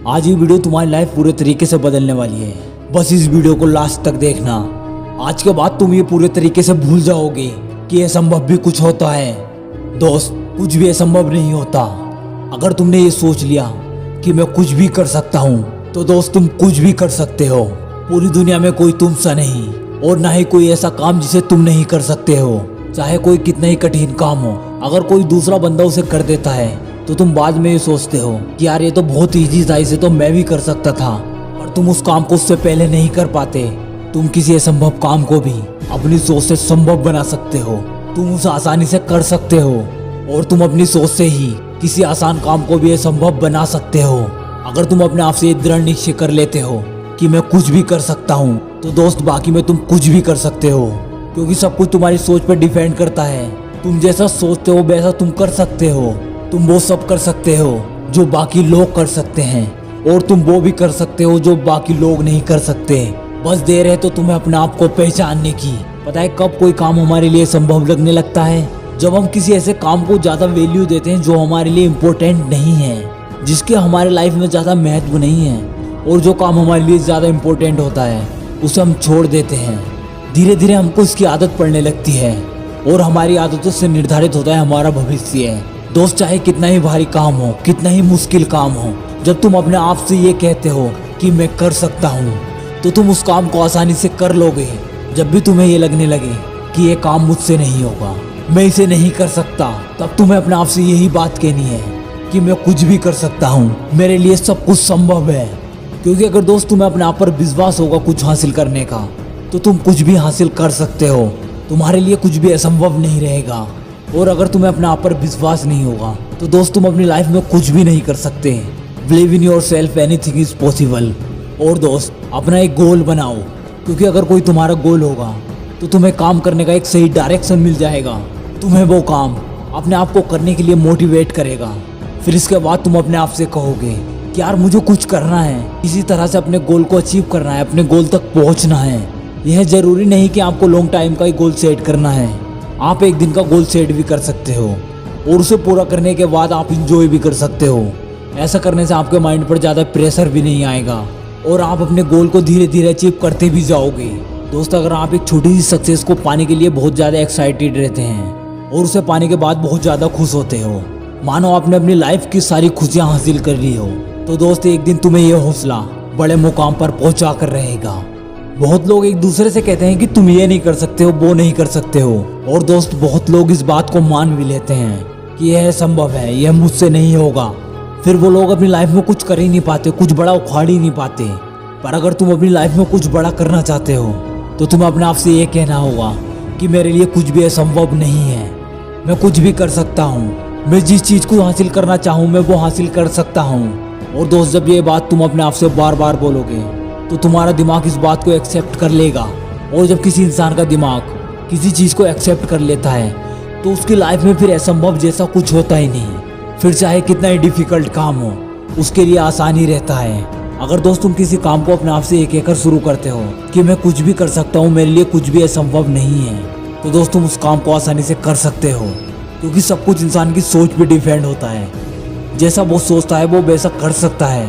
आज ये वीडियो तुम्हारी लाइफ पूरे तरीके से बदलने वाली है। बस इस वीडियो को लास्ट तक देखना। आज के बाद तुम ये पूरे तरीके से भूल जाओगे कि असंभव भी कुछ होता है। दोस्त, कुछ भी असंभव नहीं होता। अगर तुमने ये सोच लिया कि मैं कुछ भी कर सकता हूँ, तो दोस्त तुम कुछ भी कर सकते हो। पूरी दुनिया में कोई तुमसा नहीं, और ना ही कोई ऐसा काम जिसे तुम नहीं कर सकते हो। चाहे कोई कितना ही कठिन काम हो, अगर कोई दूसरा बंदा उसे कर देता है तो तुम बाद में ये सोचते हो कि यार ये तो बहुत इजी था, इसे तो मैं भी कर सकता था। और तुम उस काम को उससे पहले नहीं कर पाते। तुम किसी असंभव काम को भी अपनी सोच से संभव बना सकते हो। तुम उसे आसानी से कर सकते हो, और तुम अपनी सोच से ही किसी आसान काम को भी असंभव बना सकते हो। अगर तुम अपने आप से दृढ़ निश्चय कर लेते हो कि मैं कुछ भी कर सकता हूँ, तो दोस्त बाकी में तुम कुछ भी कर सकते हो। क्योंकि सब कुछ तुम्हारी सोच पर डिपेंड करता है। तुम जैसा सोचते हो वैसा तुम कर सकते हो। तुम वो सब कर सकते हो जो बाकी लोग कर सकते हैं, और तुम वो भी कर सकते हो जो बाकी लोग नहीं कर सकते। बस देर है तो तुम्हें अपने आप को पहचानने की। पता है कब कोई काम हमारे लिए संभव लगने लगता है? जब हम किसी ऐसे काम को ज्यादा वैल्यू देते हैं जो हमारे लिए इम्पोर्टेंट नहीं है, जिसके हमारे लाइफ में ज्यादा महत्व नहीं है, और जो काम हमारे लिए ज्यादा इम्पोर्टेंट होता है उसे हम छोड़ देते हैं। धीरे धीरे हमको इसकी आदत पड़ने लगती है, और हमारी आदतों से निर्धारित होता है हमारा भविष्य। दोस्त, चाहे कितना ही भारी काम हो, कितना ही मुश्किल काम हो, जब तुम अपने आप से ये कहते हो कि मैं कर सकता हूँ, तो तुम उस काम को आसानी से कर लोगे। जब भी तुम्हें ये लगने लगे कि ये काम मुझसे नहीं होगा, मैं इसे नहीं कर सकता, तब तुम्हें अपने आप से यही बात कहनी है कि मैं कुछ भी कर सकता हूँ, मेरे लिए सब कुछ संभव है। क्योंकि अगर दोस्त तुम्हें अपने आप पर विश्वास होगा कुछ हासिल करने का, तो तुम कुछ भी हासिल कर सकते हो। तुम्हारे लिए कुछ भी असंभव नहीं रहेगा। और अगर तुम्हें अपने आप पर विश्वास नहीं होगा, तो दोस्त तुम अपनी लाइफ में कुछ भी नहीं कर सकते। Believe in your self, anything is possible. और दोस्त, अपना एक गोल बनाओ, क्योंकि अगर कोई तुम्हारा गोल होगा तो तुम्हें काम करने का एक सही डायरेक्शन मिल जाएगा। तुम्हें वो काम अपने आप को करने के लिए मोटिवेट करेगा। फिर इसके बाद तुम अपने आप से कहोगे कि यार मुझे कुछ करना है, इसी तरह से अपने गोल को अचीव करना है, अपने गोल तक पहुंचना है। यह जरूरी नहीं कि आपको लॉन्ग टाइम का ही गोल सेट करना है। आप एक दिन का गोल सेट भी कर सकते हो, और उसे पूरा करने के बाद आप इंजॉय भी कर सकते हो। ऐसा करने से आपके माइंड पर ज़्यादा प्रेशर भी नहीं आएगा, और आप अपने गोल को धीरे धीरे अचीव करते भी जाओगे। दोस्त, अगर आप एक छोटी सी सक्सेस को पाने के लिए बहुत ज़्यादा एक्साइटेड रहते हैं, और उसे पाने के बाद बहुत ज़्यादा खुश होते हो, मानो आपने अपनी लाइफ की सारी खुशियाँ हासिल कर ली हो, तो दोस्त एक दिन तुम्हें यह हौसला बड़े मुकाम पर पहुँचा कर रहेगा। बहुत लोग एक दूसरे से कहते हैं कि तुम ये नहीं कर सकते हो, वो नहीं कर सकते हो, और दोस्त बहुत लोग इस बात को मान भी लेते हैं कि यह संभव है, यह मुझसे नहीं होगा। फिर वो लोग अपनी लाइफ में कुछ कर ही नहीं पाते, कुछ बड़ा उखाड़ ही नहीं पाते। पर अगर तुम अपनी लाइफ में कुछ बड़ा करना चाहते हो, तो तुम्हें अपने आप से ये कहना होगा कि मेरे लिए कुछ भी असंभव नहीं है, मैं कुछ भी कर सकता हूँ। मैं जिस चीज़ को हासिल करना चाहूँ मैं वो हासिल कर सकता हूँ। और दोस्त, जब ये बात तुम अपने आप से बार बार बोलोगे, तो तुम्हारा दिमाग इस बात को एक्सेप्ट कर लेगा। और जब किसी इंसान का दिमाग किसी चीज़ को एक्सेप्ट कर लेता है, तो उसकी लाइफ में फिर असंभव जैसा कुछ होता ही नहीं। फिर चाहे कितना ही डिफिकल्ट काम हो, उसके लिए आसान ही रहता है। अगर दोस्त तुम किसी काम को अपने आप से एक कहकर शुरू करते हो कि मैं कुछ भी कर सकता हूँ, मेरे लिए कुछ भी असंभव नहीं है, तो दोस्त तुम उस काम को आसानी से कर सकते हो। क्योंकि सब कुछ इंसान की सोच पे डिपेंड होता है। जैसा वो सोचता है वो वैसा कर सकता है।